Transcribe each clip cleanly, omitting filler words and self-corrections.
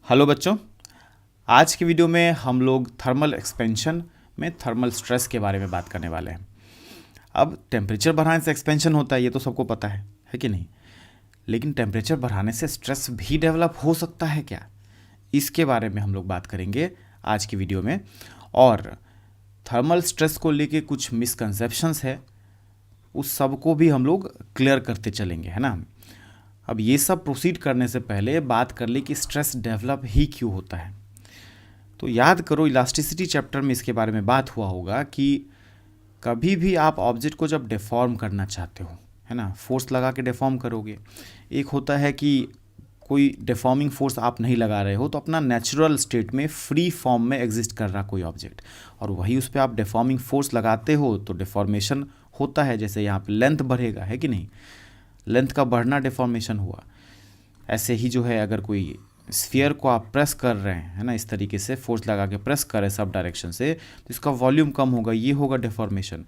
Hello बच्चों, आज की वीडियो में हम लोग थर्मल एक्सपेंशन में थर्मल स्ट्रेस के बारे में बात करने वाले हैं। अब टेम्परेचर बढ़ाने से एक्सपेंशन होता है, ये तो सबको पता है कि नहीं। लेकिन टेम्परेचर बढ़ाने से स्ट्रेस भी डेवलप हो सकता है क्या, इसके बारे में हम लोग बात करेंगे आज की वीडियो में। और थर्मल स्ट्रेस को लेके कुछ मिसकंसेप्शंस है, उस सब को भी हम लोग क्लियर करते चलेंगे, है ना। अब ये सब प्रोसीड करने से पहले बात कर ले कि स्ट्रेस डेवलप ही क्यों होता है। तो याद करो, इलास्टिसिटी चैप्टर में इसके बारे में बात हुआ होगा कि कभी भी आप ऑब्जेक्ट को जब डिफॉर्म करना चाहते हो, है ना, फोर्स लगा के डिफॉर्म करोगे। एक होता है कि कोई डिफॉर्मिंग फोर्स आप नहीं लगा रहे हो, तो अपना नेचुरल स्टेट में फ्री फॉर्म में एग्जिस्ट कर रहा कोई ऑब्जेक्ट, और वही उस पर आप डिफॉर्मिंग फोर्स लगाते हो तो डिफॉर्मेशन होता है। जैसे यहाँ पे लेंथ बढ़ेगा, है कि नहीं, लेंथ का बढ़ना डिफॉर्मेशन हुआ। ऐसे ही जो है, अगर कोई स्फीयर को आप प्रेस कर रहे हैं, है ना, इस तरीके से फोर्स लगा के प्रेस कर रहे हैं सब डायरेक्शन से, तो इसका वॉल्यूम कम होगा, ये होगा डिफॉर्मेशन।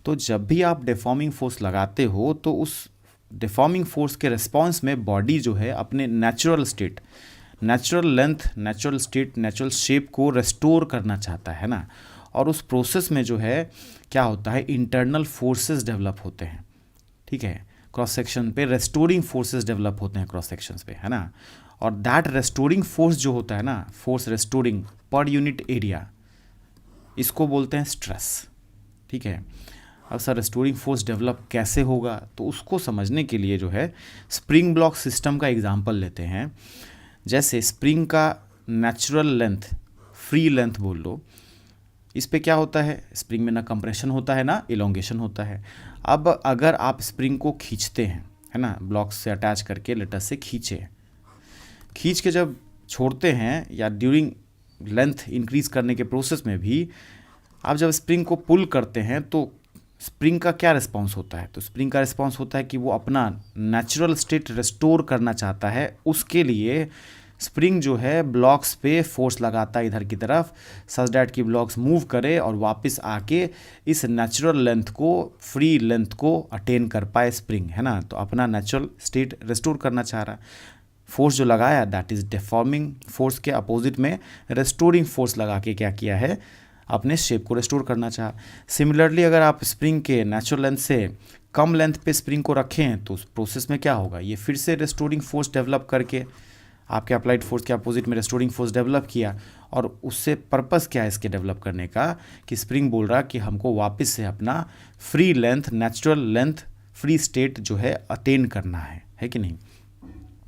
तो जब भी आप डिफॉर्मिंग फोर्स लगाते हो तो उस डिफॉर्मिंग फोर्स के रिस्पॉन्स में बॉडी जो है अपने natural state, natural length, natural state, natural shape को रेस्टोर करना चाहता है ना। और उस प्रोसेस में जो है क्या होता है, इंटरनल फोर्सेस डेवलप होते हैं, ठीक है। क्रॉस सेक्शन पे रेस्टोरिंग फोर्सेस डेवलप होते हैं क्रॉस सेक्शंस पे, है ना। और दैट रेस्टोरिंग फोर्स जो होता है ना, force restoring per unit area, इसको बोलते हैं स्ट्रेस, ठीक है। अब सर रेस्टोरिंग फोर्स डेवलप कैसे होगा, तो उसको समझने के लिए जो है स्प्रिंग ब्लॉक सिस्टम का एग्जांपल लेते हैं। जैसे स्प्रिंग का नेचुरल लेंथ, फ्री लेंथ बोल लो, इस पे क्या होता है, स्प्रिंग में ना कंप्रेशन होता है ना इलोंगेशन होता है। अब अगर आप स्प्रिंग को खींचते हैं, है ना, ब्लॉक से अटैच करके लेटस से खींच के जब छोड़ते हैं, या ड्यूरिंग लेंथ इंक्रीज करने के प्रोसेस में भी आप जब स्प्रिंग को पुल करते हैं, तो स्प्रिंग का क्या रिस्पॉन्स होता है, तो स्प्रिंग का रिस्पॉन्स होता है कि वो अपना नेचुरल स्टेट रिस्टोर करना चाहता है। उसके लिए स्प्रिंग जो है ब्लॉक्स पे फोर्स लगाता है इधर की तरफ, सच डैट की ब्लॉक्स मूव करे और वापस आके इस नेचुरल लेंथ को, फ्री लेंथ को अटेन कर पाए स्प्रिंग, है ना। तो अपना नेचुरल स्टेट रिस्टोर करना चाह रहा है। फोर्स जो लगाया दैट इज़ डिफॉर्मिंग फोर्स के अपोजिट में रेस्टोरिंग फोर्स लगा के क्या किया है, अपने शेप को रेस्टोर करना चाहा। सिमिलरली अगर आप स्प्रिंग के नेचुरल लेंथ से कम लेंथ पे स्प्रिंग को रखें, तो उस प्रोसेस में क्या होगा, ये फिर से रेस्टोरिंग फोर्स डेवलप करके आपके अप्लाइड फोर्स के अपोजिट में रेस्टोरिंग फोर्स डेवलप किया। और उससे पर्पस क्या है इसके डेवलप करने का, कि स्प्रिंग बोल रहा कि हमको वापस से अपना free length, natural length, free state जो है अटेन करना है कि नहीं।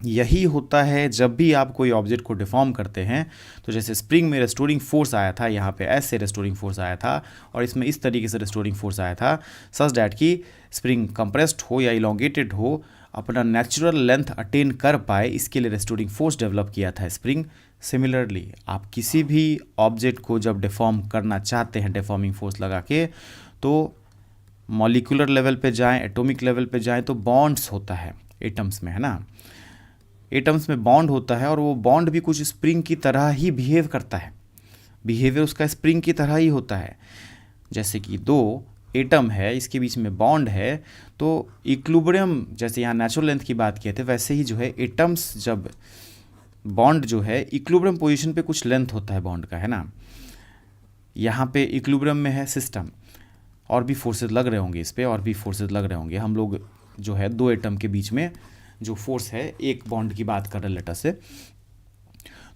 यही होता है जब भी आप कोई ऑब्जेक्ट को डिफॉर्म करते हैं। तो जैसे स्प्रिंग में रेस्टोरिंग फोर्स आया था, यहाँ पे ऐसे रेस्टोरिंग फोर्स आया था, और इसमें इस तरीके से रेस्टोरिंग फोर्स आया था, सच डैट कि स्प्रिंग कंप्रेस्ड हो या इलोंगेटेड हो, अपना नेचुरल लेंथ अटेन कर पाए, इसके लिए रेस्टोरिंग फोर्स डेवलप किया था स्प्रिंग। सिमिलरली आप किसी भी ऑब्जेक्ट को जब डिफॉर्म करना चाहते हैं डिफॉर्मिंग फोर्स लगा के, तो मॉलिक्यूलर लेवल पे जाएं, एटॉमिक लेवल पे जाएं, तो बॉन्ड्स होता है एटम्स में, है ना। एटम्स में बॉन्ड होता है, और वो बॉन्ड भी कुछ स्प्रिंग की तरह ही बिहेव करता है, बिहेवियर उसका स्प्रिंग की तरह ही होता है। जैसे कि दो एटम है, इसके बीच में बॉन्ड है, तो इक्विलिब्रियम, जैसे यहाँ नेचुरल लेंथ की बात किए थे, वैसे ही जो है एटम्स जब बॉन्ड जो है इक्विलिब्रियम पोजीशन पे कुछ लेंथ होता है बॉन्ड का, है ना। यहाँ पे इक्विलिब्रियम में है सिस्टम, और भी फोर्सेस लग रहे होंगे इस पर, और भी फोर्सेस लग रहे होंगे। हम लोग जो है दो एटम के बीच में जो फोर्स है, एक बॉन्ड की बात कर रहे हैं लेटर से।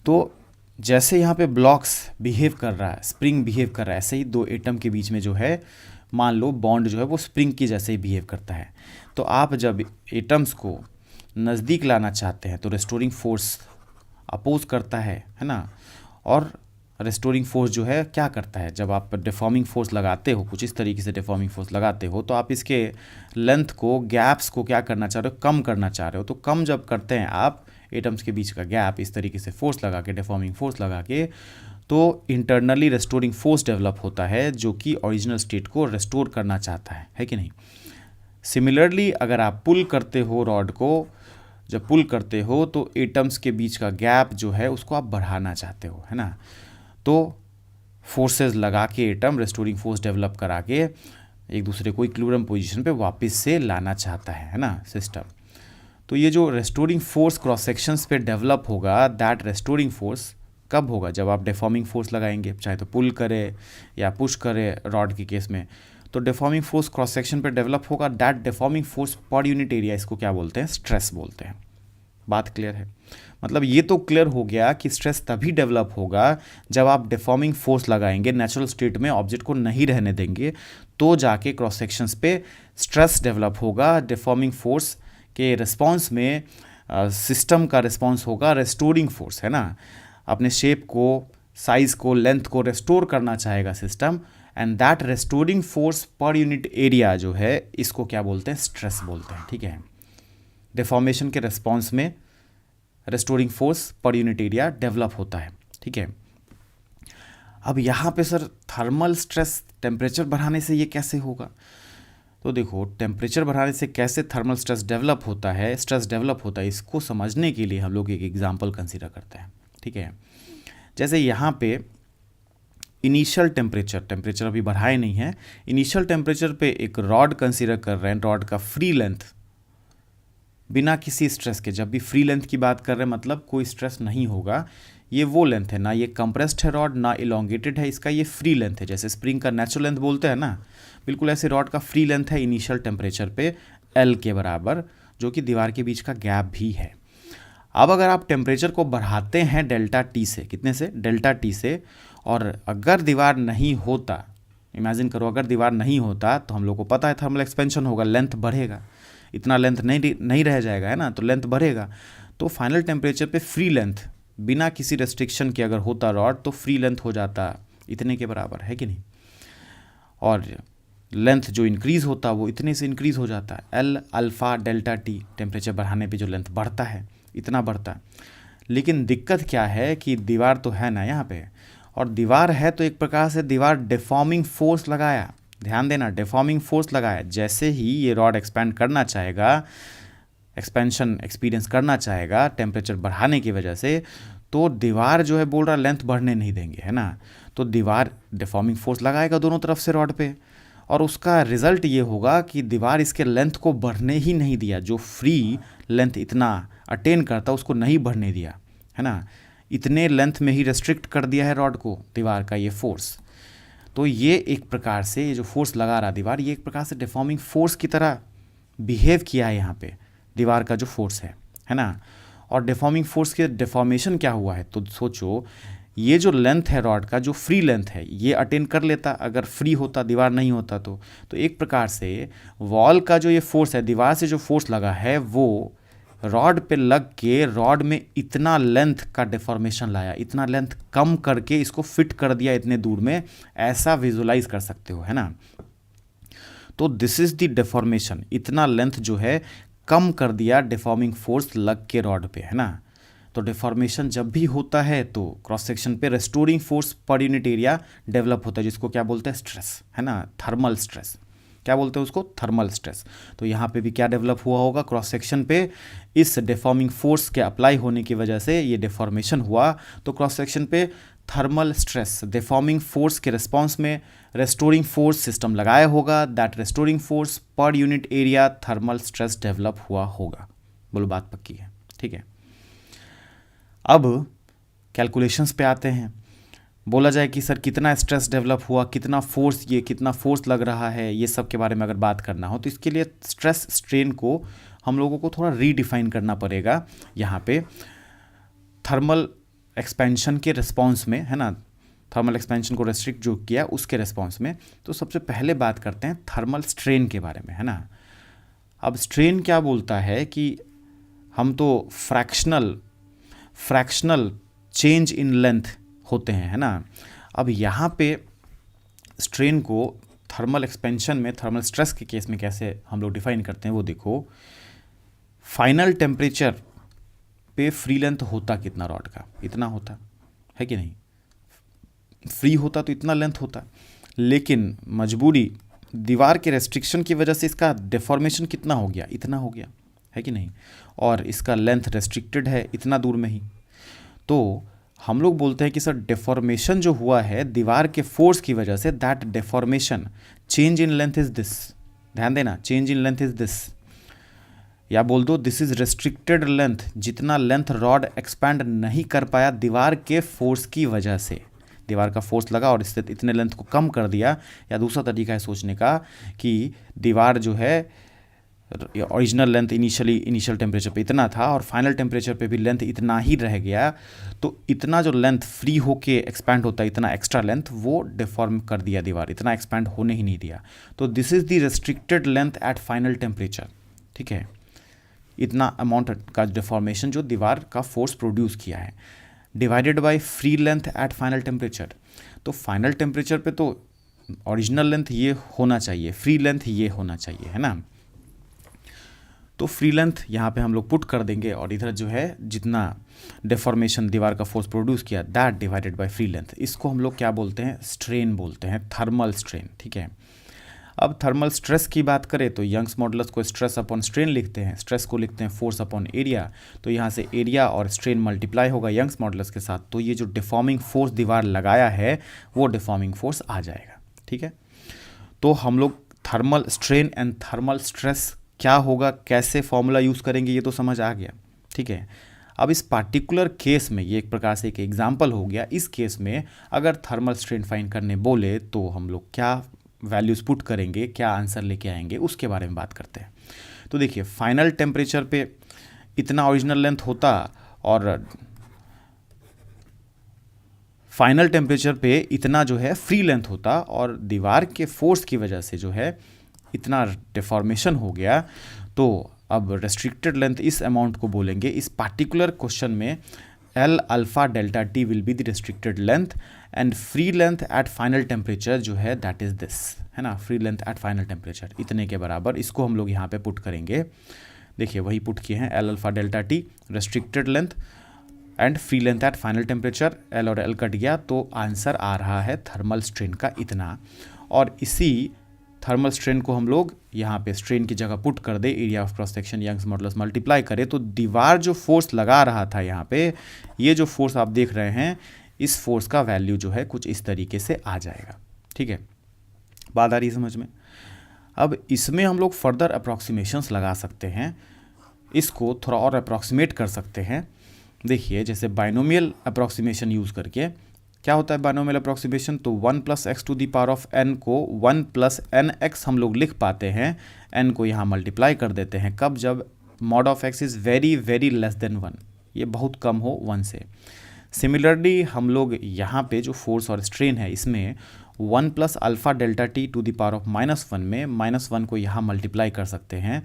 तो जैसे यहाँ पे ब्लॉक्स बिहेव कर रहा है, स्प्रिंग बिहेव कर रहा है, ऐसे ही दो एटम के बीच में जो है, मान लो बॉन्ड जो है वो स्प्रिंग की जैसे ही बिहेव करता है। तो आप जब एटम्स को नज़दीक लाना चाहते हैं, तो रेस्टोरिंग फोर्स अपोज करता है ना। और रेस्टोरिंग फोर्स जो है क्या करता है, जब आप डिफॉर्मिंग फोर्स लगाते हो, कुछ इस तरीके से डिफॉर्मिंग फोर्स लगाते हो, तो आप इसके लेंथ को, गैप्स को क्या करना चाह रहे हो, कम करना चाह रहे हो। तो कम जब करते हैं आप एटम्स के बीच का गैप, इस तरीके से फोर्स लगा के, डिफॉर्मिंग फोर्स लगा के, तो इंटरनली रेस्टोरिंग फोर्स डेवलप होता है, जो कि ओरिजिनल स्टेट को रेस्टोर करना चाहता है कि नहीं। सिमिलरली अगर आप पुल करते हो रॉड को, जब पुल करते हो तो एटम्स के बीच का गैप जो है उसको आप बढ़ाना चाहते हो, है ना। तो फोर्सेस लगा के एटम रेस्टोरिंग फोर्स डेवलप करा के एक दूसरे को इक्विलिब्रियम पोजीशन पे वापस से लाना चाहता है ना सिस्टम। तो ये जो रेस्टोरिंग फोर्स क्रॉस सेक्शंस पे डेवलप होगा, दैट रेस्टोरिंग फोर्स कब होगा? जब आप डिफॉर्मिंग फोर्स लगाएंगे, चाहे तो पुल करे या पुश करे रॉड के केस में, तो डिफॉर्मिंग फोर्स क्रॉस सेक्शन पे डेवलप होगा। That deforming force per unit area, इसको क्या बोलते हैं? स्ट्रेस बोलते हैं। बात क्लियर है? मतलब ये तो क्लियर हो गया कि स्ट्रेस तभी डेवलप होगा जब आप डिफॉर्मिंग फोर्स लगाएंगे, नेचुरल स्टेट में ऑब्जेक्ट को नहीं रहने देंगे, तो जाके क्रॉस सेक्शंस पे स्ट्रेस डेवलप होगा। डिफॉर्मिंग फोर्स के रिस्पॉन्स में सिस्टम का रिस्पॉन्स होगा रेस्टोरिंग फोर्स, है ना। अपने शेप को, साइज को, लेंथ को रेस्टोर करना चाहेगा system, and that restoring force per unit area जो है, इसको क्या बोलते हैं? स्ट्रेस बोलते हैं। ठीक है, डिफॉर्मेशन के रिस्पॉन्स में restoring force per unit area develop होता है। ठीक है, अब यहाँ पे सर थर्मल स्ट्रेस टेम्परेचर बढ़ाने से ये कैसे होगा? तो देखो, टेम्परेचर बढ़ाने से कैसे थर्मल स्ट्रेस डेवलप होता है, इसको समझने के लिए हम लोग एक एग्जांपल कंसीडर करते हैं। ठीक है, जैसे यहाँ पे इनिशियल टेम्परेचर अभी बढ़ाए नहीं है, इनिशियल टेम्परेचर पे एक रॉड कंसीडर कर रहे हैं, रॉड का फ्री लेंथ बिना किसी स्ट्रेस के। जब भी फ्री लेंथ की बात कर रहे हैं मतलब कोई स्ट्रेस नहीं होगा, ये वो लेंथ है, ना ये कंप्रेस्ड है रॉड, ना इलोंगेटेड है, इसका ये फ्री लेंथ है। जैसे स्प्रिंग का नेचुरल लेंथ बोलते हैं ना, बिल्कुल ऐसे रॉड का फ्री लेंथ है इनिशियल टेम्परेचर पे L के बराबर, जो कि दीवार के बीच का गैप भी है। अब अगर आप टेम्परेचर को बढ़ाते हैं डेल्टा टी से, कितने से? डेल्टा टी से, और अगर दीवार नहीं होता, इमेजिन करो अगर दीवार नहीं होता, तो हम लोग को पता है थर्मल एक्सपेंशन होगा, लेंथ बढ़ेगा, इतना लेंथ नहीं रह जाएगा, है ना, तो लेंथ बढ़ेगा। तो फाइनल टेम्परेचर पे फ्री लेंथ बिना किसी रेस्ट्रिक्शन के अगर होता रॉड, तो फ्री लेंथ हो जाता इतने के बराबर, है कि नहीं। और लेंथ जो इंक्रीज होता वो इतने से इंक्रीज हो जाता है, L alpha delta T. Temperature बढ़ाने पे जो लेंथ बढ़ता है इतना बढ़ता है। लेकिन दिक्कत क्या है कि दीवार तो है ना यहाँ पे, और दीवार है तो एक प्रकार से दीवार डिफॉर्मिंग फोर्स लगाया, ध्यान देना, डिफॉर्मिंग फोर्स लगाया। जैसे ही ये रॉड एक्सपैंड करना चाहेगा, एक्सपेंशन एक्सपीरियंस करना चाहेगा टेम्परेचर बढ़ाने की वजह से, तो दीवार जो है बोल रहा लेंथ बढ़ने नहीं देंगे, है ना। तो दीवार डिफॉर्मिंग फोर्स लगाएगा दोनों तरफ से रॉड पे, और उसका रिजल्ट ये होगा कि दीवार इसके लेंथ को बढ़ने ही नहीं दिया। जो फ्री लेंथ इतना अटेन करता उसको नहीं बढ़ने दिया, है ना, इतने लेंथ में ही रेस्ट्रिक्ट कर दिया है रॉड को दीवार का ये फोर्स। तो ये एक प्रकार से, ये जो फोर्स लगा रहा दीवार, ये एक प्रकार से डिफॉर्मिंग फोर्स की तरह बिहेव किया है यहाँ पे दीवार का जो फोर्स है ना। और डिफॉर्मिंग फोर्स के डिफॉर्मेशन क्या हुआ है, तो सोचो ये जो लेंथ है रॉड का, जो फ्री लेंथ है, ये अटेन कर लेता अगर फ्री होता, दीवार नहीं होता तो एक प्रकार से वॉल का जो ये फोर्स है, दीवार से जो फोर्स लगा है, वो रॉड पे लग के रॉड में इतना लेंथ का डिफॉर्मेशन लाया, इतना लेंथ कम करके इसको फिट कर दिया इतने दूर में, ऐसा विजुलाइज कर सकते हो, है ना। तो दिस इज द डिफॉर्मेशन, इतना लेंथ जो है कम कर दिया डिफॉर्मिंग फोर्स लग के रॉड पे, है ना। तो डिफॉर्मेशन जब भी होता है तो क्रॉस सेक्शन पे restoring force per unit area develop होता है, जिसको क्या बोलते हैं? स्ट्रेस, है ना, थर्मल स्ट्रेस। क्या बोलते हैं उसको? Thermal stress. तो यहाँ पे भी क्या डेवलप हुआ होगा क्रॉस सेक्शन पे? इस डिफॉर्मिंग फोर्स के अप्लाई होने की वजह से ये डिफॉर्मेशन हुआ, तो क्रॉस सेक्शन पे थर्मल स्ट्रेस, डिफॉर्मिंग फोर्स के रिस्पॉन्स में रेस्टोरिंग फोर्स सिस्टम लगाया होगा, that restoring force per unit area thermal stress develop हुआ होगा। बोलो बात पक्की है? ठीक है, अब कैलकुलेशंस पे आते हैं। बोला जाए कि सर कितना स्ट्रेस डेवलप हुआ, कितना फोर्स लग रहा है, ये सब के बारे में अगर बात करना हो तो इसके लिए स्ट्रेस स्ट्रेन को हम लोगों को थोड़ा रीडिफाइन करना पड़ेगा। यहाँ पे थर्मल एक्सपेंशन के रिस्पॉन्स में, है ना, थर्मल एक्सपेंशन को रेस्ट्रिक्ट जो किया उसके रिस्पॉन्स में, तो सबसे पहले बात करते हैं थर्मल स्ट्रेन के बारे में, है ना। अब स्ट्रेन क्या बोलता है कि हम तो फ्रैक्शनल चेंज इन लेंथ होते हैं, है ना। अब यहाँ पे स्ट्रेन को थर्मल एक्सपेंशन में, थर्मल स्ट्रेस के केस में कैसे हम लोग डिफाइन करते हैं वो देखो। फाइनल टेम्परेचर पे फ्री लेंथ होता कितना रॉड का? इतना होता है कि नहीं? फ्री होता तो इतना लेंथ होता, लेकिन मजबूरी दीवार के रेस्ट्रिक्शन की वजह से इसका डिफॉर्मेशन कितना हो गया? इतना हो गया, है कि नहीं। और इसका लेंथ रेस्ट्रिक्टेड है इतना दूर में ही, तो हम लोग बोलते हैं कि सर डिफॉर्मेशन जो हुआ है दीवार के फोर्स की वजह से, that deformation change in length is this. ध्यान देना, change in length is this. या बोल दो दिस इज रेस्ट्रिक्टेड लेंथ, जितना लेंथ रॉड एक्सपैंड नहीं कर पाया दीवार के फोर्स की वजह से, दीवार का फोर्स लगा और इससे इतने लेंथ को कम कर दिया। या दूसरा तरीका है सोचने का कि दीवार जो है ओरिजिनल लेंथ इनिशियल टेम्परेचर पे इतना था और फाइनल टेम्परेचर पे भी लेंथ इतना ही रह गया, तो इतना जो लेंथ फ्री होके एक्सपैंड होता है, इतना एक्स्ट्रा लेंथ वो डिफॉर्म कर दिया दीवार, इतना एक्सपैंड होने ही नहीं दिया। तो this is the restricted length at final temperature, ठीक है, इतना अमाउंट का डिफॉर्मेशन जो दीवार का फोर्स प्रोड्यूस किया है, divided by free length at final temperature. तो फाइनल टेम्परेचर पे तो ओरिजिनल लेंथ ये होना चाहिए, फ्री लेंथ ये होना चाहिए, है ना। तो फ्री लेंथ यहाँ पे हम लोग पुट कर देंगे और इधर जो है जितना डिफॉर्मेशन दीवार का फोर्स प्रोड्यूस किया that divided by free length, इसको हम लोग क्या बोलते हैं, स्ट्रेन बोलते हैं, थर्मल स्ट्रेन, ठीक है। अब थर्मल स्ट्रेस की बात करें तो यंग्स मॉडुलस को स्ट्रेस अपॉन स्ट्रेन लिखते हैं, स्ट्रेस को लिखते हैं फोर्स अपॉन एरिया। तो यहाँ से एरिया और स्ट्रेन मल्टीप्लाई होगा यंग्स मॉडुलस के साथ, तो ये जो डिफॉर्मिंग फोर्स दीवार लगाया है वो डिफॉर्मिंग फोर्स आ जाएगा, ठीक है। तो हम लोग thermal strain and thermal stress क्या होगा, कैसे फॉर्मूला यूज़ करेंगे, ये तो समझ आ गया, ठीक है। अब इस पार्टिकुलर केस में ये एक प्रकार से एक एग्जाम्पल हो गया। इस केस में अगर थर्मल स्ट्रेन फाइंड करने बोले तो हम लोग क्या वैल्यूज़ पुट करेंगे, क्या आंसर लेके आएंगे, उसके बारे में बात करते हैं। तो देखिए फाइनल टेम्परेचर पे इतना ओरिजिनल लेंथ होता और फाइनल टेम्परेचर पे इतना जो है फ्री लेंथ होता और दीवार के फोर्स की वजह से जो है इतना डिफॉर्मेशन हो गया। तो अब रेस्ट्रिक्टेड लेंथ इस अमाउंट को बोलेंगे, इस पार्टिकुलर क्वेश्चन में L alpha delta T will be the restricted length and free length at final temperature जो है दैट इज दिस, है ना, free length at final temperature इतने के बराबर, इसको हम लोग यहाँ पे पुट करेंगे। देखिए वही पुट किए हैं, L alpha delta T restricted length and free length at final temperature, L और एल कट गया तो आंसर आ रहा है थर्मल स्ट्रेन का इतना। और इसी थर्मल स्ट्रेन को हम लोग यहाँ पे स्ट्रेन की जगह पुट कर दे, area of cross section Young's modulus multiply करे, तो दीवार जो फोर्स लगा रहा था यहाँ पे, ये जो फोर्स आप देख रहे हैं, इस फोर्स का वैल्यू जो है कुछ इस तरीके से आ जाएगा, ठीक है। बात आ रही है समझ में। अब इसमें हम लोग फर्दर अप्रॉक्सीमेशंस लगा सकते हैं, इसको थोड़ा और अप्रॉक्सीमेट कर सकते हैं। देखिए जैसे बाइनोमियल अप्रॉक्सीमेशन यूज़ करके क्या होता है बाइनोमियल अप्रॉक्सीमेशन, तो 1 + x to the power of n को 1 + nx हम लोग लिख पाते हैं, n को यहाँ मल्टीप्लाई कर देते हैं, कब, जब mod of x is very very less than 1, ये बहुत कम हो 1 से। सिमिलरली हम लोग यहाँ पे जो फोर्स और स्ट्रेन है इसमें 1 + alpha delta T to the power of -1 में -1 को यहाँ मल्टीप्लाई कर सकते हैं।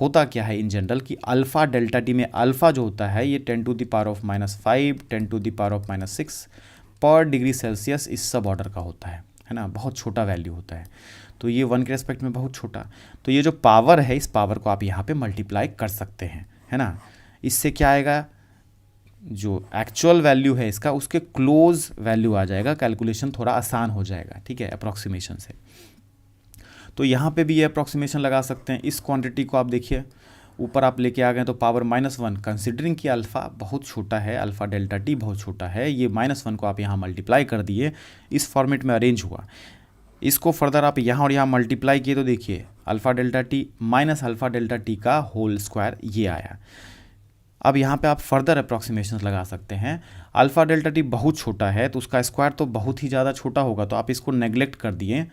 होता क्या है इन जनरल कि अल्फ़ा डेल्टा टी में अल्फ़ा जो होता है ये 10 to the power of -5, 10 to the power of -6 पर डिग्री सेल्सियस इस सब ऑर्डर का होता है ना, बहुत छोटा वैल्यू होता है। तो ये 1 के रेस्पेक्ट में बहुत छोटा, तो ये जो पावर है इस पावर को आप यहाँ पे मल्टीप्लाई कर सकते हैं, है ना। इससे क्या आएगा, जो एक्चुअल वैल्यू है इसका उसके क्लोज वैल्यू आ जाएगा, कैलकुलेशन थोड़ा आसान हो जाएगा, ठीक है, अप्रॉक्सीमेशन से। तो यहाँ पे भी ये अप्रॉक्सीमेशन लगा सकते हैं। इस क्वांटिटी को आप देखिए ऊपर आप लेके आ गए तो पावर -1, कंसिडरिंग कि अल्फ़ा बहुत छोटा है, अल्फ़ा डेल्टा टी बहुत छोटा है, ये -1 को आप यहाँ मल्टीप्लाई कर दिए, इस फॉर्मेट में अरेंज हुआ। इसको फर्दर आप यहाँ और यहाँ मल्टीप्लाई किए तो देखिए alpha delta T minus alpha delta T का होल स्क्वायर ये आया। अब यहाँ पे आप फर्दर अप्रॉक्सीमेशंस लगा सकते हैं। अल्फ़ा डेल्टा टी बहुत छोटा है तो उसका स्क्वायर तो बहुत ही ज़्यादा छोटा होगा, तो आप इसको नेग्लेक्ट कर दिए,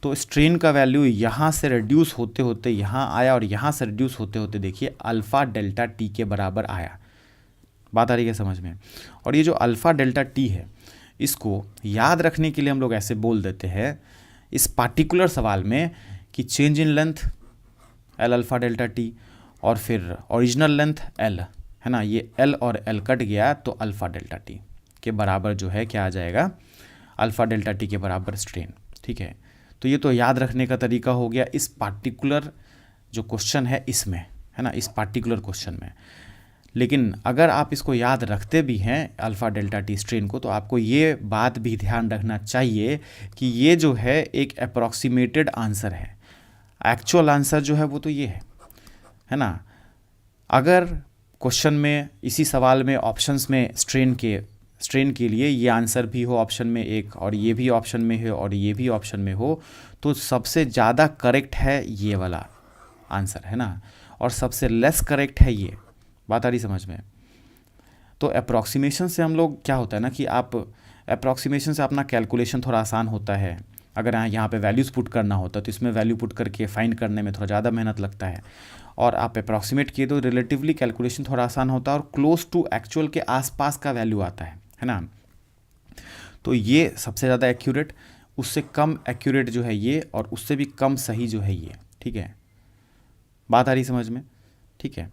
तो स्ट्रेन का वैल्यू यहाँ से रिड्यूस होते होते यहाँ आया और यहाँ से रिड्यूस होते होते देखिए अल्फ़ा डेल्टा टी के बराबर आया। बात आ रही है समझ में। और ये जो अल्फ़ा डेल्टा टी है इसको याद रखने के लिए हम लोग ऐसे बोल देते हैं इस पार्टिकुलर सवाल में कि change in length L alpha delta T और फिर ओरिजिनल लेंथ एल, है ना, ये एल और एल कट गया तो अल्फ़ा डेल्टा टी के बराबर जो है क्या आ जाएगा, अल्फ़ा डेल्टा टी के बराबर स्ट्रेन, ठीक है। तो ये तो याद रखने का तरीका हो गया इस पार्टिकुलर जो क्वेश्चन है इसमें, है ना, इस पार्टिकुलर क्वेश्चन में। लेकिन अगर आप इसको याद रखते भी हैं अल्फ़ा डेल्टा टी स्ट्रेन को, तो आपको ये बात भी ध्यान रखना चाहिए कि ये जो है एक अप्रॉक्सीमेटेड आंसर है, एक्चुअल आंसर जो है वो तो ये है ना। अगर क्वेश्चन में इसी सवाल में ऑप्शंस में स्ट्रेन के लिए ये आंसर भी हो ऑप्शन में एक, और ये भी ऑप्शन में हो और ये भी ऑप्शन में हो, तो सबसे ज़्यादा करेक्ट है ये वाला आंसर, है ना। और सबसे लेस करेक्ट है ये। बात आ रही समझ में? तो अप्रॉक्सीमेशन से हम लोग क्या होता है ना कि आप अप्रॉक्सीमेशन से अपना कैलकुलेशन थोड़ा आसान होता है। अगर यहाँ पे वैल्यूज़ पुट करना होता है तो इसमें वैल्यू पुट करके फाइंड करने में थोड़ा ज़्यादा मेहनत लगता है, और आप अप्रॉक्सीमेट किए तो रिलेटिवली कैलकुलेशन थोड़ा आसान होता है और क्लोज टू एक्चुअल के आसपास का वैल्यू आता है ना। तो ये सबसे ज़्यादा एक्यूरेट, उससे कम एक्यूरेट जो है ये, और उससे भी कम सही जो है ये। ठीक है, बात आ रही समझ में? ठीक है,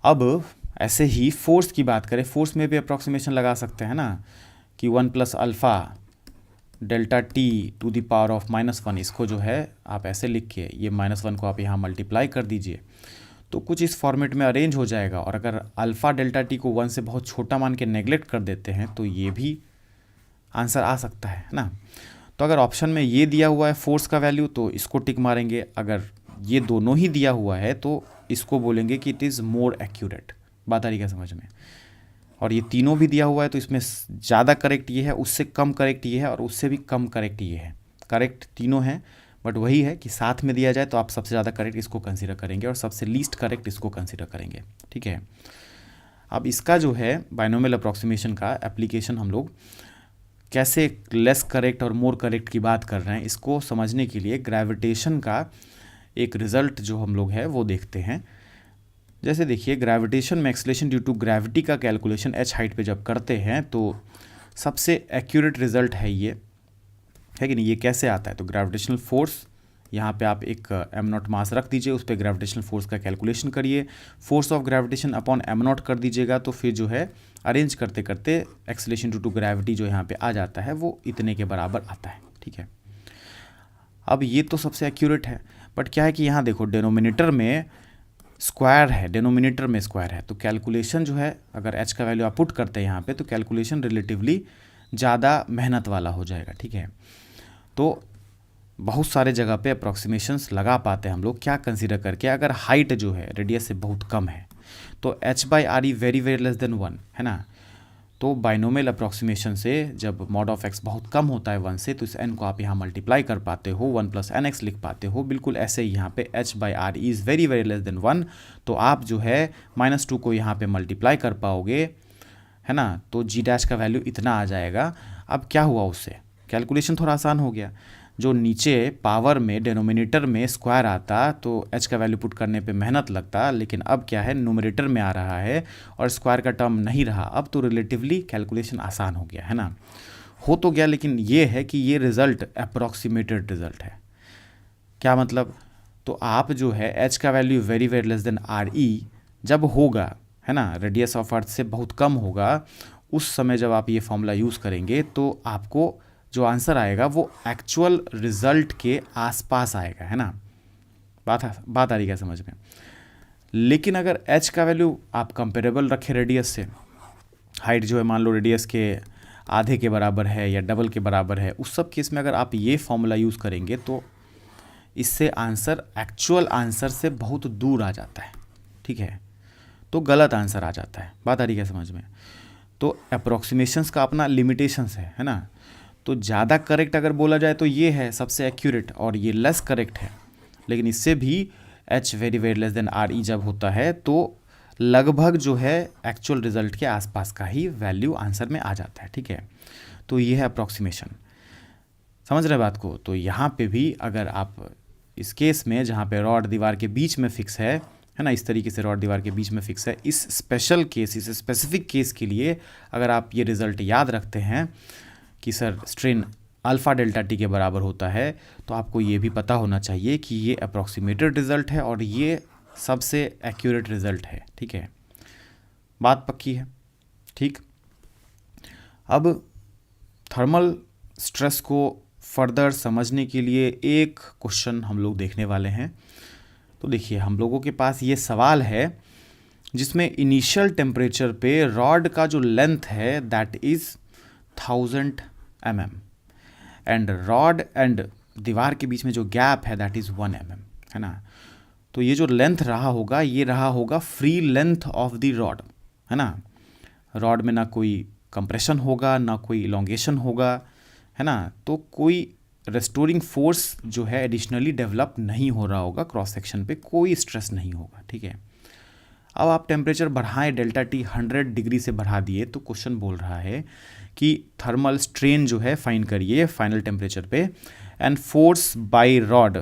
अब ऐसे ही फोर्स की बात करें, फोर्स में भी अप्रॉक्सीमेशन लगा सकते हैं ना कि 1 + alpha delta T to the power of -1, इसको जो है आप ऐसे लिख के ये -1 को आप यहाँ मल्टीप्लाई कर दीजिए तो कुछ इस फॉर्मेट में अरेंज हो जाएगा। और अगर अल्फ़ा डेल्टा टी को 1 से बहुत छोटा मान के नेगलेक्ट कर देते हैं तो ये भी आंसर आ सकता है ना। तो अगर ऑप्शन में ये दिया हुआ है फोर्स का वैल्यू तो इसको टिक मारेंगे, अगर ये दोनों ही दिया हुआ है तो इसको बोलेंगे कि इट इज़ मोर एक्यूरेट। बात आ रही क्या समझ में? और ये तीनों भी दिया हुआ है तो इसमें ज़्यादा करेक्ट ये है, उससे कम करेक्ट ये है, और उससे भी कम करेक्ट ये है। करेक्ट तीनों हैं, बट वही है कि साथ में दिया जाए तो आप सबसे ज़्यादा करेक्ट इसको कंसीडर करेंगे और सबसे लीस्ट करेक्ट इसको कंसीडर करेंगे। ठीक है, अब इसका जो है बाइनोमियल अप्रॉक्सीमेशन का एप्लीकेशन हम लोग कैसे लेस करेक्ट और मोर करेक्ट की बात कर रहे हैं, इसको समझने के लिए ग्रेविटेशन का एक रिज़ल्ट जो हम लोग है वो देखते हैं। जैसे देखिए, ग्रेविटेशन में एक्सेलरेशन ड्यू टू ग्रेविटी का कैलकुलेशन h हाइट पे जब करते हैं तो सबसे एक्यूरेट रिजल्ट है ये, है कि नहीं। ये कैसे आता है? तो ग्रेविटेशनल फोर्स, यहाँ पे आप एक m0 मास रख दीजिए, उस पर ग्रेविटेशनल फोर्स का कैलकुलेशन करिए, force of gravitation upon m0 कर दीजिएगा, तो फिर जो है अरेंज करते करते एक्सेलरेशन ड्यू टू ग्रेविटी जो यहाँ पे आ जाता है वो इतने के बराबर आता है। ठीक है, अब ये तो सबसे एक्यूरेट है, बट क्या है कि यहाँ देखो डिनोमिनेटर में स्क्वायर है, डिनोमिनेटर में स्क्वायर है, तो कैलकुलेशन जो है अगर h का वैल्यू आप पुट करते हैं यहाँ पे तो कैलकुलेशन रिलेटिवली ज़्यादा मेहनत वाला हो जाएगा। ठीक है, तो बहुत सारे जगह पे अप्रॉक्सीमेशंस लगा पाते हैं हम लोग क्या कंसीडर करके, अगर हाइट जो है रेडियस से बहुत कम है तो h/r very very less than 1 है ना। तो बाइनोमियल अप्रॉक्सीमेशन से जब मॉड ऑफ x बहुत कम होता है 1 से तो इस n को आप यहाँ मल्टीप्लाई कर पाते हो, 1 + nx लिख पाते हो। बिल्कुल ऐसे ही यहाँ पे h/r is very very less than 1, तो आप जो है -2 को यहाँ पे मल्टीप्लाई कर पाओगे, है ना। तो g' का वैल्यू इतना आ जाएगा। अब क्या हुआ, उससे कैलकुलेशन थोड़ा आसान हो गया। जो नीचे पावर में डिनोमिनेटर में स्क्वायर आता तो h का वैल्यू पुट करने पे मेहनत लगता, लेकिन अब क्या है न्यूमरेटर में आ रहा है और स्क्वायर का टर्म नहीं रहा, अब तो रिलेटिवली कैलकुलेशन आसान हो गया, है ना। हो तो गया, लेकिन ये है कि ये रिज़ल्ट अप्रॉक्सीमेटेड रिज़ल्ट है। क्या मतलब? तो आप जो है h का value very very less than RE जब होगा, है ना, रेडियस ऑफ अर्थ से बहुत कम होगा, उस समय जब आप ये फॉर्मूला यूज़ करेंगे तो आपको जो आंसर आएगा वो एक्चुअल रिजल्ट के आसपास आएगा, है ना। बात आ रही क्या समझ में? लेकिन अगर h का वैल्यू आप कंपेरेबल रखें रेडियस से, हाइट जो है मान लो रेडियस के आधे के बराबर है या डबल के बराबर है, उस सब केस में अगर आप ये फॉर्मूला यूज़ करेंगे तो इससे आंसर एक्चुअल आंसर से बहुत दूर आ जाता है। ठीक है, तो गलत आंसर आ जाता है। बात आ रही क्या समझ में? तो अप्रॉक्सीमेशंस का अपना लिमिटेशंस है ना। तो ज़्यादा करेक्ट अगर बोला जाए तो ये है सबसे एक्यूरेट और ये लेस करेक्ट है, लेकिन इससे भी h very very less than RE जब होता है तो लगभग जो है एक्चुअल रिजल्ट के आसपास का ही वैल्यू आंसर में आ जाता है। ठीक है, तो ये है अप्रॉक्सीमेशन। समझ रहे बात को? तो यहाँ पे भी अगर आप इस केस में जहाँ पे रॉड दीवार के बीच में फिक्स है ना, इस तरीके से रॉड दीवार के बीच में फिक्स है, इस स्पेशल केस, इस स्पेसिफिक केस के लिए अगर आप ये रिज़ल्ट याद रखते हैं कि sir strain alpha delta T के बराबर होता है, तो आपको ये भी पता होना चाहिए कि ये अप्रॉक्सीमेटेड रिज़ल्ट है और ये सबसे एक्यूरेट रिज़ल्ट है। ठीक है, बात पक्की है? ठीक, अब थर्मल स्ट्रेस को फर्दर समझने के लिए एक क्वेश्चन हम लोग देखने वाले हैं। तो देखिए, हम लोगों के पास ये सवाल है जिसमें इनिशियल टेम्परेचर पे रॉड का जो लेंथ है that is 1000 mm and rod and दीवार के बीच में जो गैप है दैट इज़ 1 mm, है ना। तो ये जो लेंथ रहा होगा ये रहा होगा free length of the rod, है ना। रॉड में ना कोई कंप्रेशन होगा ना कोई इलोंगेशन होगा, है ना। तो कोई रेस्टोरिंग फोर्स जो है एडिशनली डेवलप नहीं हो रहा होगा, क्रॉस सेक्शन पे कोई स्ट्रेस नहीं होगा, ठीक है। अब आप टेम्परेचर बढ़ाएं, डेल्टा टी 100 डिग्री से बढ़ा दिए तो क्वेश्चन बोल रहा है कि थर्मल स्ट्रेन जो है फाइंड करिए फाइनल टेम्परेचर पे, and force by rod,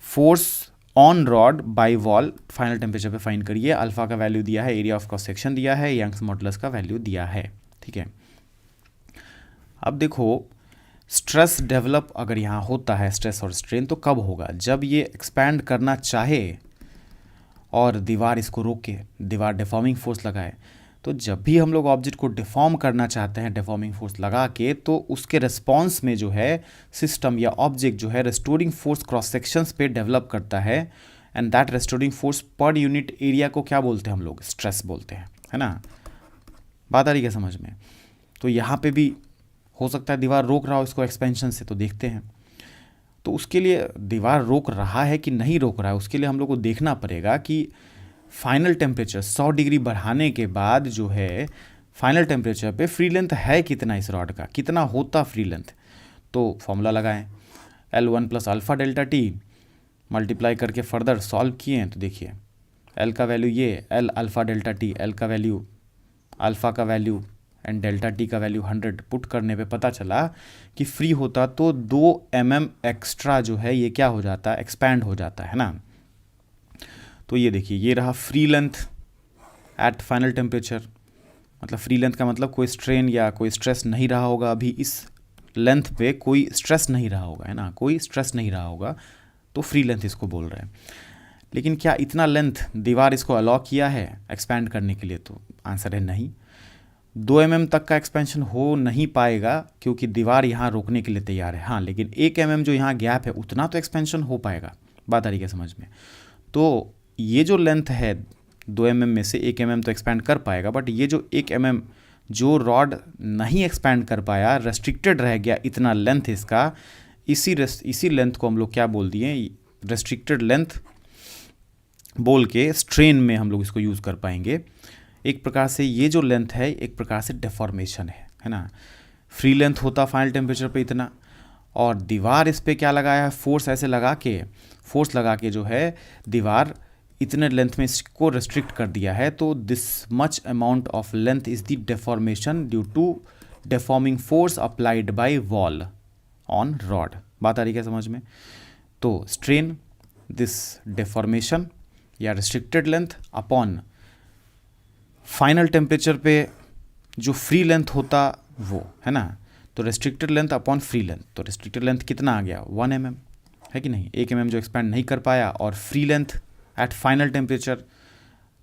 force on rod by wall final temperature पे फाइंड करिए। अल्फा का वैल्यू दिया है, एरिया ऑफ क्रॉस सेक्शन दिया है, यंग्स मॉडुलस का वैल्यू दिया है, ठीक है। अब देखो स्ट्रेस डेवलप अगर यहाँ होता है, स्ट्रेस और स्ट्रेन, तो कब होगा? जब ये एक्सपैंड करना चाहे और दीवार इसको रोके, दीवार डिफॉर्मिंग फोर्स लगाए। तो जब भी हम लोग ऑब्जेक्ट को डिफॉर्म करना चाहते हैं डिफॉर्मिंग फोर्स लगा के, तो उसके रिस्पॉन्स में जो है सिस्टम या ऑब्जेक्ट जो है रेस्टोरिंग फोर्स क्रॉस सेक्शंस पे डेवलप करता है, and that restoring force per unit area को क्या बोलते हैं हम लोग? स्ट्रेस बोलते हैं, है ना। बात आ रही है समझ में? तो यहाँ पे भी हो सकता है दीवार रोक रहा हो इसको एक्सपेंशन से, तो देखते हैं। तो उसके लिए दीवार रोक रहा है कि नहीं रोक रहा है, उसके लिए हम लोग को देखना पड़ेगा कि फाइनल टेम्परेचर 100 डिग्री बढ़ाने के बाद जो है फाइनल टेम्परेचर पे फ्री लेंथ है कितना इस रॉड का, कितना होता फ्री लेंथ। तो फॉर्मूला लगाएं, L1 plus alpha delta T, multiply करके फर्दर सॉल्व किए तो देखिए L का वैल्यू ये, L alpha delta T, L का वैल्यू, अल्फ़ा का वैल्यू एंड डेल्टा टी का वैल्यू 100 पुट करने पे पता चला कि फ्री होता तो 2 mm एक्स्ट्रा जो है ये क्या हो जाता है? एक्सपैंड हो जाता है ना। तो ये देखिए ये रहा free length at final temperature, मतलब फ्री लेंथ का मतलब कोई स्ट्रेन या कोई स्ट्रेस नहीं रहा होगा, अभी इस लेंथ पे कोई स्ट्रेस नहीं रहा होगा, है ना, कोई स्ट्रेस नहीं रहा होगा, तो फ्री लेंथ इसको बोल रहे हैं। लेकिन क्या इतना लेंथ दीवार इसको अलाउ किया है एक्सपैंड करने के लिए? तो आंसर है नहीं। 2 mm तक का एक्सपेंशन हो नहीं पाएगा क्योंकि दीवार यहाँ रोकने के लिए तैयार है। हाँ, लेकिन 1 mm जो यहाँ गैप है उतना तो एक्सपेंशन हो पाएगा। बात आ रही है समझ में? तो ये जो लेंथ है 2 mm में से 1 mm तो एक्सपैंड कर पाएगा, बट ये जो 1 mm जो रॉड नहीं एक्सपैंड कर पाया, रेस्ट्रिक्टेड रह गया इतना लेंथ इसका, इसी लेंथ को हम लोग क्या बोल दिए? रेस्ट्रिक्टेड लेंथ बोल के स्ट्रेन में हम लोग इसको यूज़ कर पाएंगे। एक प्रकार से ये जो लेंथ है एक प्रकार से डेफॉर्मेशन है ना। फ्री लेंथ होता फाइनल टेम्परेचर पे इतना, और दीवार इस पे क्या लगाया है? फोर्स ऐसे लगा के, फोर्स लगा के जो है दीवार इतने लेंथ में इसको रेस्ट्रिक्ट कर दिया है। तो this much amount of length is the deformation due to deforming force applied by wall on rod. बात आ रही है समझ में? तो स्ट्रेन दिस डेफॉर्मेशन या restricted length upon final temperature पे जो फ्री लेंथ होता वो, है ना। तो restricted length upon free length, तो रेस्ट्रिक्टेड लेंथ कितना आ गया? 1 mm, है कि नहीं? 1 mm जो एक्सपैंड नहीं कर पाया, और free length at final temperature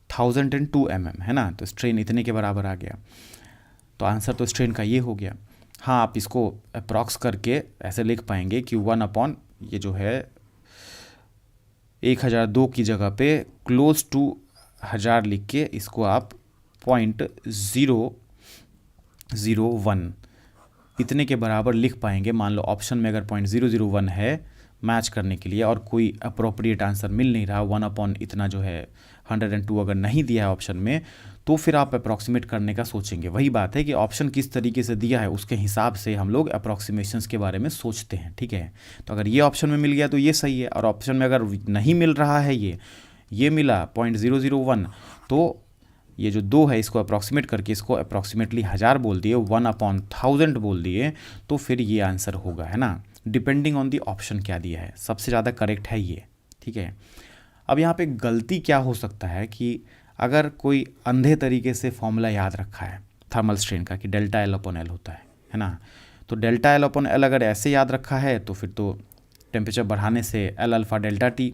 1002 mm, है ना। तो स्ट्रेन इतने के बराबर आ गया। तो आंसर तो स्ट्रेन का ये हो गया। हाँ, आप इसको अप्रॉक्स करके ऐसे लिख पाएंगे कि 1 अपॉन ये जो है 1002 की जगह पे क्लोज टू 1000 लिख के इसको आप 0.001 इतने के बराबर लिख पाएंगे। मान लो ऑप्शन में अगर 0.001 है मैच करने के लिए और कोई अप्रोप्रिएट आंसर मिल नहीं रहा, 1 अपॉन इतना जो है 102 अगर नहीं दिया है ऑप्शन में, तो फिर आप अप्रॉक्सीमेट करने का सोचेंगे। वही बात है कि ऑप्शन किस तरीके से दिया है उसके हिसाब से हम लोग अप्रॉक्सीमेशंस के बारे में सोचते हैं, ठीक है। तो अगर ये ऑप्शन में मिल गया तो ये सही है, और ऑप्शन में अगर नहीं मिल रहा है ये मिला 0.001, तो ये जो 2 है इसको अप्रॉक्सीमेट करके इसको अप्रॉक्सीमेटली 1000 बोल दिए, 1 अपॉन 1000 बोल दिए, तो फिर ये आंसर होगा, है ना। डिपेंडिंग ऑन दी ऑप्शन क्या दिया है, सबसे ज़्यादा करेक्ट है ये, ठीक है। अब यहाँ पे गलती क्या हो सकता है कि अगर कोई अंधे तरीके से फॉर्मूला याद रखा है थर्मल स्ट्रेन का कि डेल्टा एल अपॉन एल होता है ना। तो डेल्टा एल अपॉन एल अगर ऐसे याद रखा है तो फिर तो टेम्परेचर बढ़ाने से L alpha delta T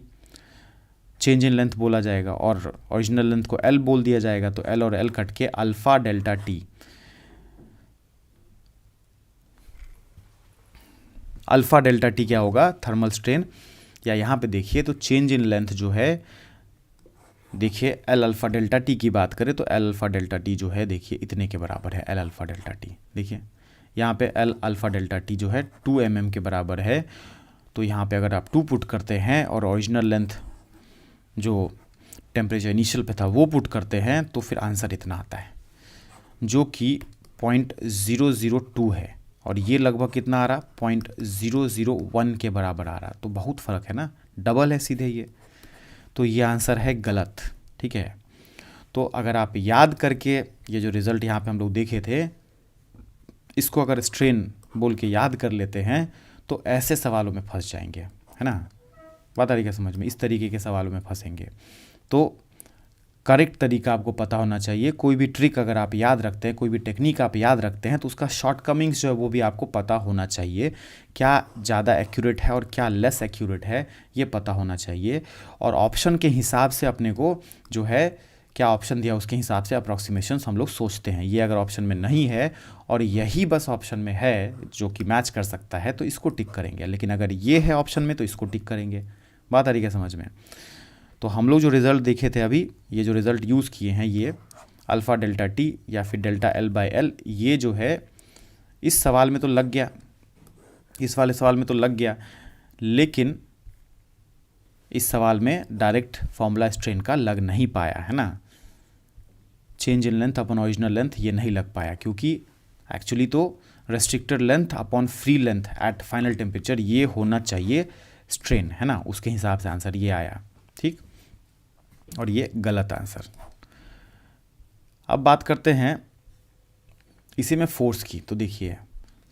change in length बोला जाएगा, और ओरिजिनल लेंथ को एल बोल दिया जाएगा। तो एल और एल कट के alpha delta T, alpha delta T क्या होगा? Thermal strain. या यहाँ पे देखिए तो चेंज इन लेंथ जो है, देखिए एल अल्फ़ा डेल्टा टी की बात करें तो एल अल्फ़ा डेल्टा टी जो है देखिए इतने के बराबर है। एल अल्फ़ा डेल्टा टी देखिए यहाँ पे एल अल्फ़ा डेल्टा टी जो है 2 mm के बराबर है। तो यहाँ पे अगर आप 2 पुट करते हैं और ओरिजिनल लेंथ जो टेम्परेचर इनिशियल पे था वो पुट करते हैं, तो फिर आंसर इतना आता है जो कि 0.002 है। और ये लगभग कितना आ रहा, 0.001 के बराबर आ रहा। तो बहुत फ़र्क है ना, डबल है सीधे ये। तो ये आंसर है गलत। ठीक है, तो अगर आप याद करके ये जो रिज़ल्ट यहाँ पे हम लोग देखे थे, इसको अगर स्ट्रेन बोल के याद कर लेते हैं तो ऐसे सवालों में फंस जाएंगे, है ना। बात आ रही है समझ में, इस तरीके के सवालों में फंसेंगे। तो करेक्ट तरीका आपको पता होना चाहिए। कोई भी ट्रिक अगर आप याद रखते हैं, कोई भी टेक्निक आप याद रखते हैं, तो उसका शॉर्टकमिंग्स जो है वो भी आपको पता होना चाहिए। क्या ज़्यादा एक्यूरेट है और क्या लेस एक्यूरेट है, ये पता होना चाहिए। और ऑप्शन के हिसाब से अपने को जो है, क्या ऑप्शन दिया उसके हिसाब से अप्रॉक्सीमेशंस हम लोग सोचते हैं। ये अगर ऑप्शन में नहीं है और यही बस ऑप्शन में है जो कि मैच कर सकता है, तो इसको टिक करेंगे। लेकिन अगर ये है ऑप्शन में तो इसको टिक करेंगे। बात आ रही है समझ में। तो हम लोग जो रिज़ल्ट देखे थे अभी, ये जो रिज़ल्ट यूज़ किए हैं, ये अल्फ़ा डेल्टा टी या फिर डेल्टा एल बाई एल, ये जो है इस सवाल में तो लग गया, इस वाले सवाल में तो लग गया, लेकिन इस सवाल में डायरेक्ट फॉर्मूला स्ट्रेन का लग नहीं पाया, है ना। Change in length upon original length ये नहीं लग पाया, क्योंकि एक्चुअली तो restricted length upon free length at final temperature ये होना चाहिए स्ट्रेन, है ना। उसके हिसाब से आंसर ये आया, ठीक। और ये गलत आंसर। अब बात करते हैं इसी में फोर्स की। तो देखिए,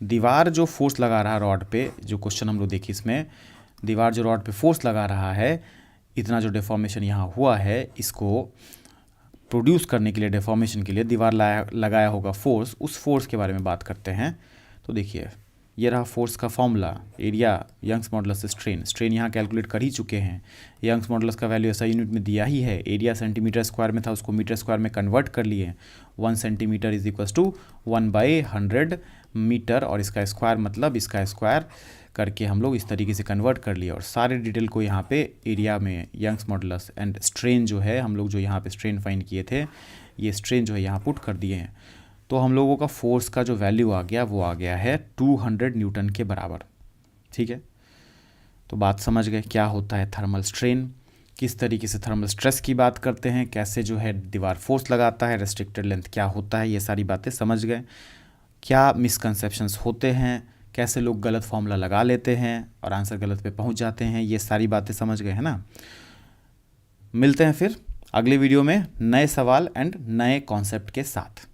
दीवार जो फोर्स लगा रहा है रॉड पे, जो क्वेश्चन हम लोग देखिए, इसमें दीवार जो रॉड पे फोर्स लगा रहा है, इतना जो डिफॉर्मेशन यहाँ हुआ है, इसको प्रोड्यूस करने के लिए, डिफॉर्मेशन के लिए दीवार लगाया होगा फोर्स। उस फोर्स के बारे में बात करते हैं। तो देखिए, ये रहा फोर्स का formula, area Young's modulus strain. Strain यहाँ कैलकुलेट कर ही चुके हैं। यंग्स मॉडुलस का वैल्यू ऐसा यूनिट में दिया ही है। एरिया सेंटीमीटर स्क्वायर में था, उसको मीटर स्क्वायर में कन्वर्ट कर लिए। 1 centimetre is equals to 1/100 metre, और इसका स्क्वायर मतलब इसका स्क्वायर करके हम लोग इस तरीके से कन्वर्ट कर लिए। और सारे डिटेल को यहाँ पे एरिया में यंग्स मॉडुलस एंड स्ट्रेन जो है, हम लोग जो यहाँ पे स्ट्रेन फाइंड किए थे, ये स्ट्रेन जो है यहाँ पुट कर दिए हैं। तो हम लोगों का फोर्स का जो वैल्यू आ गया वो आ गया है 200 न्यूटन के बराबर। ठीक है, तो बात समझ गए क्या होता है थर्मल स्ट्रेन, किस तरीके से थर्मल स्ट्रेस की बात करते हैं, कैसे जो है दीवार फोर्स लगाता है, रेस्ट्रिक्टेड लेंथ क्या होता है, ये सारी बातें समझ गए। क्या मिसकंसेप्शंस होते हैं, कैसे लोग गलत फॉर्मूला लगा लेते हैं और आंसर गलत पे पहुंच जाते हैं, ये सारी बातें समझ गए, है ना। मिलते हैं फिर अगले वीडियो में नए सवाल एंड नए कॉन्सेप्ट के साथ।